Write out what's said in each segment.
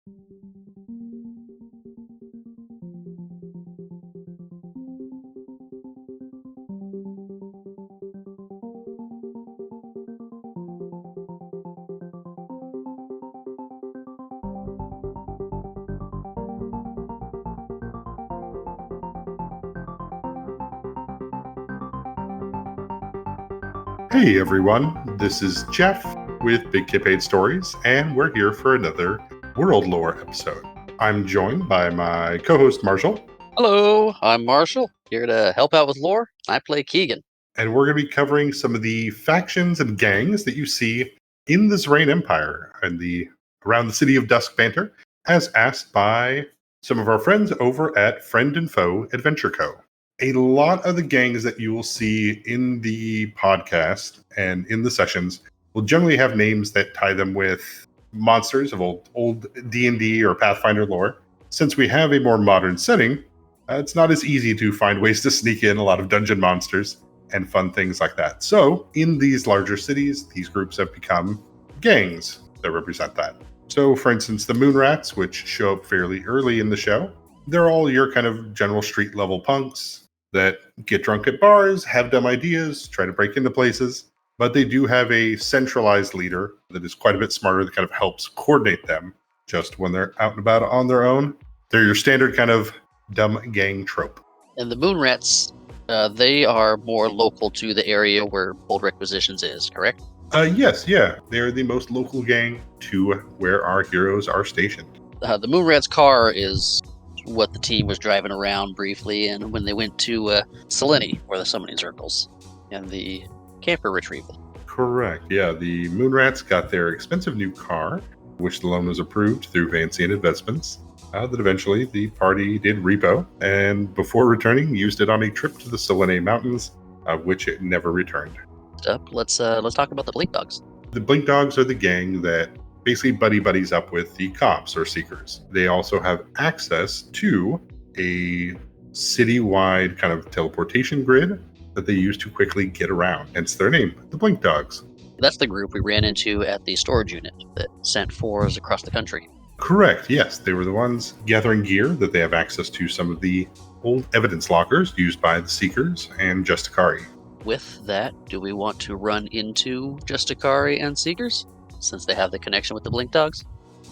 Hey everyone, this is Jeff with Big Kip Stories, and we're here for another World Lore episode. I'm joined by my co-host Marshall. Hello, I'm Marshall, here to help out with lore. I play Keegan. And we're going to be covering some of the factions and gangs that you see in the Zarain Empire and around the city of Dusk Banter, as asked by some of our friends over at Friend and Foe Adventure Co. A lot of the gangs that you will see in the podcast and in the sessions will generally have names that tie them with monsters of old D&D or Pathfinder lore. Since we have a more modern setting, it's not as easy to find ways to sneak in a lot of dungeon monsters and fun things like that. So in these larger cities, these groups have become gangs that represent that. So for instance, the Moonrats, which show up fairly early in the show, they're all your kind of general street level punks that get drunk at bars, have dumb ideas, try to break into places, but they do have a centralized leader that is quite a bit smarter that kind of helps coordinate them just when they're out and about on their own. They're your standard kind of dumb gang trope. And the Moonrats, they are more local to the area where Bold Requisitions is, correct? Yes, yeah. They're the most local gang to where our heroes are stationed. The Moonrats' car is what the team was driving around briefly, and when they went to Selene, or the Summoning Circles, and the camper retrieval. Correct, yeah. The Moonrats got their expensive new car, which the loan was approved through Vancian Investments, that eventually the party did repo, and before returning, used it on a trip to the Selene Mountains, which it never returned. Let's talk about the Blink Dogs. The Blink Dogs are the gang that basically buddies up with the cops or seekers. They also have access to a citywide kind of teleportation grid that they use to quickly get around, hence their name, the Blink Dogs. That's the group we ran into at the storage unit that sent fours across the country. Correct, yes. They were the ones gathering gear that they have access to some of the old evidence lockers used by the Seekers and Justicari. With that, do we want to run into Justicari and Seekers, since they have the connection with the Blink Dogs?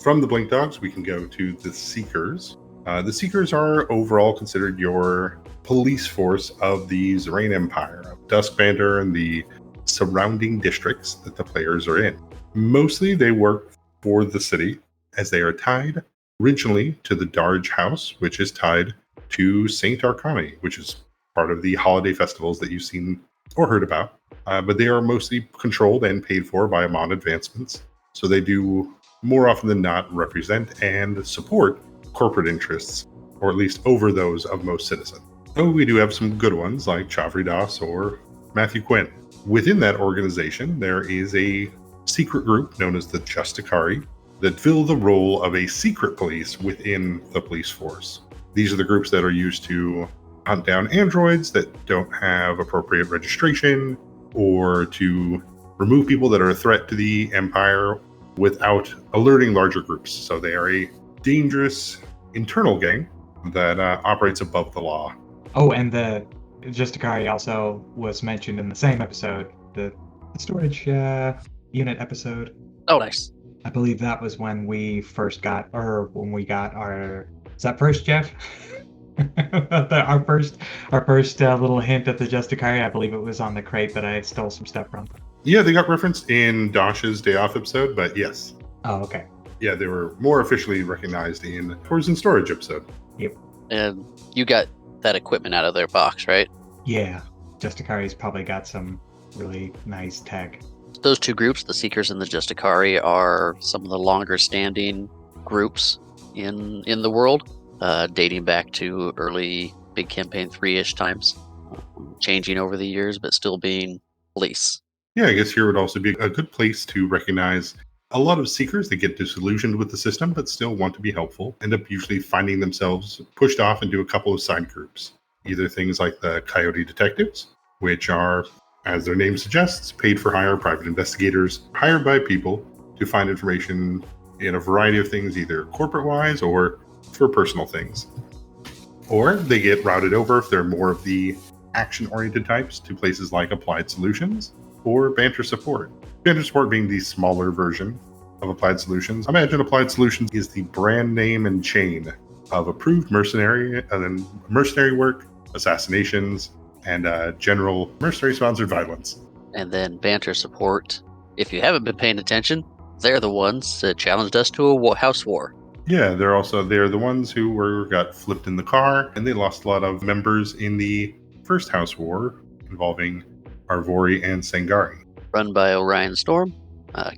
From the Blink Dogs, we can go to the Seekers. The Seekers are overall considered your police force of the Zarain Empire, of Dusk Banter and the surrounding districts that the players are in. Mostly they work for the city, as they are tied originally to the Darge House, which is tied to Saint Arcani, which is part of the holiday festivals that you've seen or heard about. But they are mostly controlled and paid for by Amon Advancements. So they do, more often than not, represent and support corporate interests, or at least over those of most citizens. Though we do have some good ones like Chavri Das or Matthew Quinn. Within that organization, there is a secret group known as the Justicari that fill the role of a secret police within the police force. These are the groups that are used to hunt down androids that don't have appropriate registration, or to remove people that are a threat to the Empire without alerting larger groups. So they are a dangerous internal gang that operates above the law. Oh, and the Justicari also was mentioned in the same episode, the storage unit episode. Oh, nice. I believe that was when we first got, when we got our... Is that first, Jeff? our first little hint at the Justicari. I believe it was on the crate that I stole some stuff from. Yeah, they got referenced in Dash's Day Off episode, but yes. Oh, okay. Yeah, they were more officially recognized in Tours and Storage episode. Yep. And you got that equipment out of their box, right? Yeah. Justicari's probably got some really nice tech. Those two groups, the Seekers and the Justicari, are some of the longer standing groups in the world, dating back to early Big Campaign 3-ish times, changing over the years, but still being police. Yeah, I guess here would also be a good place to recognize a lot of Seekers that get disillusioned with the system but still want to be helpful, end up usually finding themselves pushed off into a couple of side groups. Either things like the Coyote Detectives, which are, as their name suggests, paid for hire private investigators hired by people to find information in a variety of things, either corporate-wise or for personal things. Or they get routed over, if they're more of the action-oriented types, to places like Applied Solutions or Banter Support. Banter Support being the smaller version of Applied Solutions. Imagine Applied Solutions is the brand name and chain of approved mercenary work, assassinations, and general mercenary-sponsored violence. And then Banter Support, if you haven't been paying attention, they're the ones that challenged us to a house war. Yeah, they're the ones who got flipped in the car, and they lost a lot of members in the first house war involving Arvori and Sangari. Run by Orion Storm.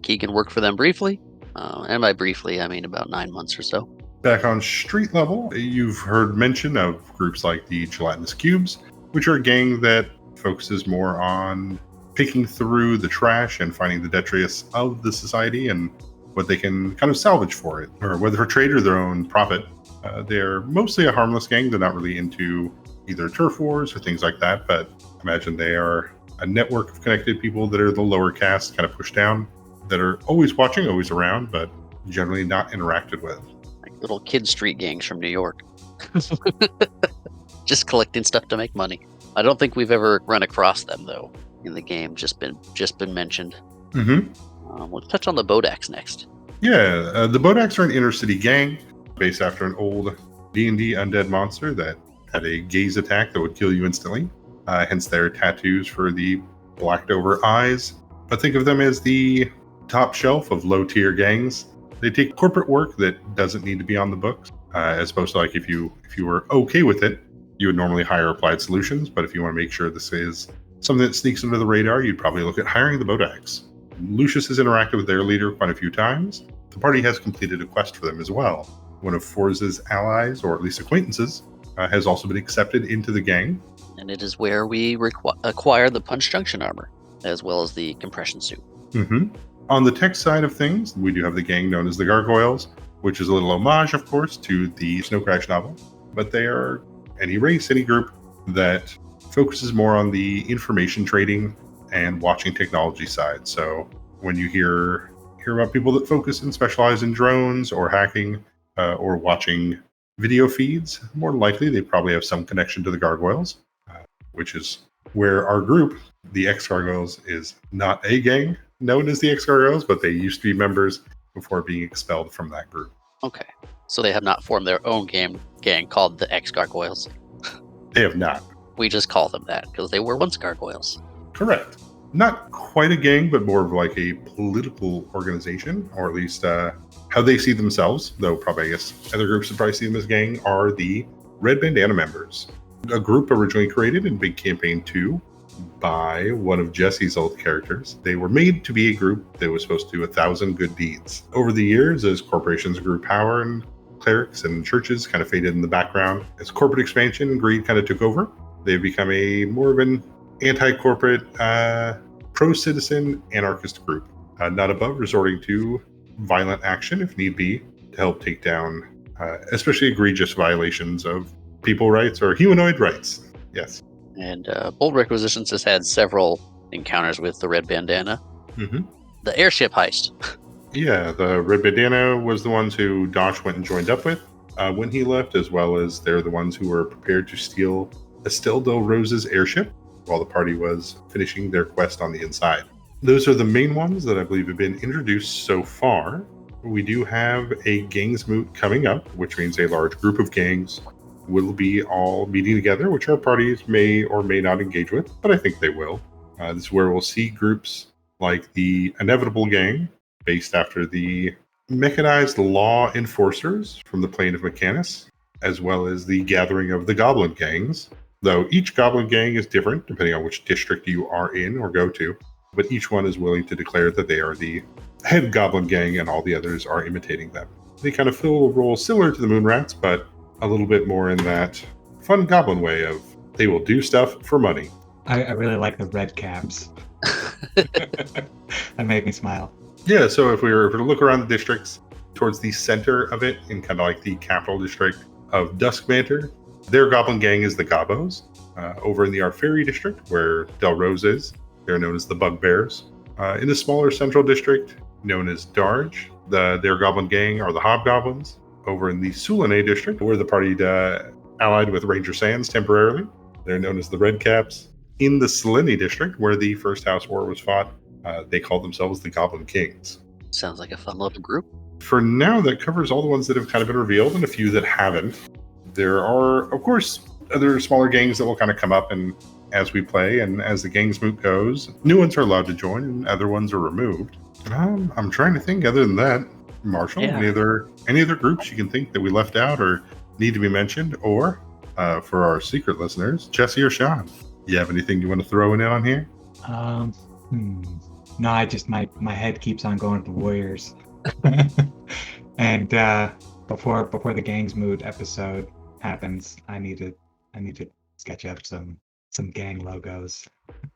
Keegan worked for them briefly, and by briefly I mean about 9 months or so. Back on street level, you've heard mention of groups like the Gelatinous Cubes, which are a gang that focuses more on picking through the trash and finding the detritus of the society and what they can kind of salvage for it, or whether for trade or their own profit. They're mostly a harmless gang. They're not really into either turf wars or things like that, but imagine they are a network of connected people that are the lower caste, kind of pushed down, that are always watching, always around, but generally not interacted with. Like little kid street gangs from New York. Just collecting stuff to make money. I don't think we've ever run across them, though, in the game. Just been mentioned. Mm-hmm. We'll touch on the Bodax next. Yeah, the Bodax are an inner city gang based after an old D&D undead monster that had a gaze attack that would kill you instantly. Hence their tattoos for the blacked over eyes. But think of them as the top shelf of low tier gangs. They take corporate work that doesn't need to be on the books, as opposed to like if you were okay with it, you would normally hire Applied Solutions. But if you want to make sure this is something that sneaks under the radar, you'd probably look at hiring the Bodax. Lucius has interacted with their leader quite a few times. The party has completed a quest for them as well. One of Forza's allies, or at least acquaintances, has also been accepted into the gang. And it is where we acquire the Punch Junction armor, as well as the compression suit. Mm-hmm. On the tech side of things, we do have the gang known as the Gargoyles, which is a little homage, of course, to the Snow Crash novel. But they are any race, any group that focuses more on the information trading and watching technology side. So when you hear about people that focus and specialize in drones or hacking or watching video feeds, more likely they probably have some connection to the Gargoyles, which is where our group, the Ex-Gargoyles, is not a gang known as the Ex-Gargoyles, but they used to be members before being expelled from that group. Okay. So they have not formed their own gang called the Ex-Gargoyles. They have not. We just call them that because they were once gargoyles. Correct. Not quite a gang, but more of like a political organization, or at least how they see themselves, though probably I guess other groups that probably see them as gang are the Red Bandana members. A group originally created in Big Campaign 2 by one of Jesse's old characters. They were made to be a group that was supposed to do 1,000 good deeds. Over the years, as corporations grew power and clerics and churches kind of faded in the background, as corporate expansion and greed kind of took over, they've become a more of an anti-corporate, pro-citizen anarchist group, not above resorting to violent action if need be to help take down especially egregious violations of people rights or humanoid rights. Yes. And Bold Requisitions has had several encounters with the Red Bandana. Mm-hmm. The airship heist. Yeah, the Red Bandana was the ones who Dosh went and joined up with when he left, as well as they're the ones who were prepared to steal Estelle Del Rosa's airship while the party was finishing their quest on the inside. Those are the main ones that I believe have been introduced so far. We do have a gangs moot coming up, which means a large group of gangs will be all meeting together, which our parties may or may not engage with, but I think they will. This is where we'll see groups like the Inevitable Gang, based after the mechanized law enforcers from the plane of Mechanus, as well as the gathering of the Goblin Gangs, though each Goblin Gang is different depending on which district you are in or go to, but each one is willing to declare that they are the head Goblin Gang and all the others are imitating them. They kind of fill a role similar to the Moonrats, but a little bit more in that fun Goblin way of they will do stuff for money. I really like the red caps. That made me smile. Yeah, so if we were to look around the districts towards the center of it, in kind of like the capital district of Duskbanter, their Goblin Gang is the Gobos. Over in the Arferi district, where Del Rose is, they're known as the Bugbears. In the smaller central district, known as Darge, Their goblin gang are the Hobgoblins. Over in the Sulane district, where the party allied with Ranger Sands temporarily. They're known as the Redcaps. In the Selene district, where the First House War was fought, they call themselves the Goblin Kings. Sounds like a fun little group. For now, that covers all the ones that have kind of been revealed and a few that haven't. There are, of course, other smaller gangs that will kind of come up and as we play, and as the gangs moot goes, new ones are allowed to join and other ones are removed. I'm trying to think other than that, Marshall, Yeah. any other groups you can think that we left out or need to be mentioned, or for our secret listeners, Jesse or Sean, you have anything you want to throw in on here? No, I just my head keeps on going to the Warriors. And before the gangs mood episode happens, I need to sketch up some gang logos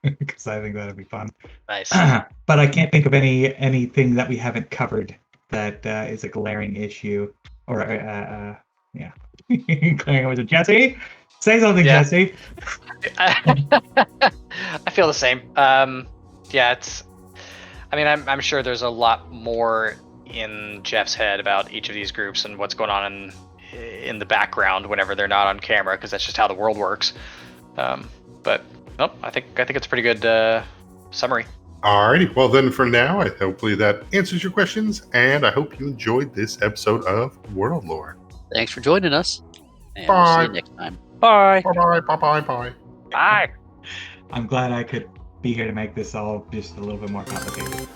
because I think that'd be fun. Nice. But I can't think of anything that we haven't covered that is a glaring issue. Or yeah, glaring was it Jesse? Say something, Yeah. Jesse. I feel the same. Yeah, it's. I mean, I'm sure there's a lot more in Jeff's head about each of these groups and what's going on in the background whenever they're not on camera, because that's just how the world works. But nope, I think it's a pretty good summary. Alrighty, well then for now, hopefully that answers your questions, and I hope you enjoyed this episode of World Lore. Thanks for joining us. And Bye. we'll see you next time. Bye. Bye. Bye. I'm glad I could be here to make this all just a little bit more complicated.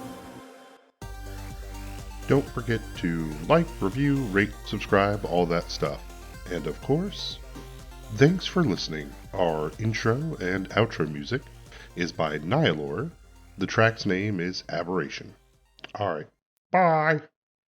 Don't forget to like, review, rate, subscribe, all that stuff. And of course, thanks for listening. Our intro and outro music is by Nihilor. The track's name is Aberration. Alright, bye!